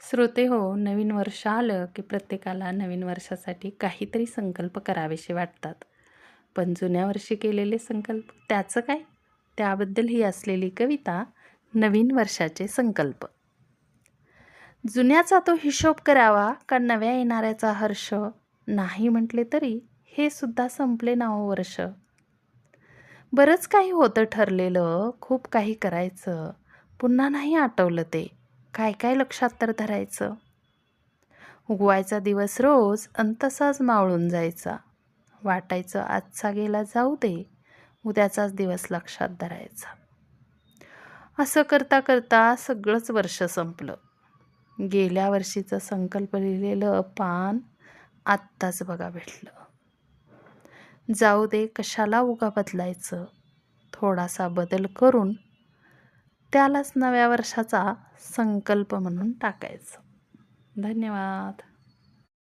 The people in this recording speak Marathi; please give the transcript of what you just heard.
श्रोते हो, नवीन वर्ष आलं की प्रत्येकाला नवीन वर्षासाठी काहीतरी संकल्प करावेसे वाटतात. पण जुन्या वर्षी केलेले संकल्प त्याचं काय? त्याबद्दल ही असलेली कविता नवीन वर्षाचे संकल्प. जुन्याचा तो हिशोब करावा का नव्या येणाऱ्याचा हर्ष? नाही म्हटले तरी हे सुद्धा संपले ना हो वर्ष. बरंच काही होतं ठरलेलं, खूप काही करायचं. पुन्हा नाही आठवलं ते. काय काय लक्षात तर धरायचं. उगवायचा दिवस रोज अन तसाच मावळून जायचा. वाटायचं आजचा गेला जाऊ दे, उद्याचाच दिवस लक्षात धरायचा. असं करता करता सगळंच वर्ष संपलं. गेल्या वर्षीचं संकल्प लिहिलेलं पान आत्ताच बघा भेटलं. जाऊ दे कशाला उगा बदलायचं, थोडासा बदल करून त्यालाच नव्या वर्षाचा संकल्प म्हणून टाकायचं. धन्यवाद.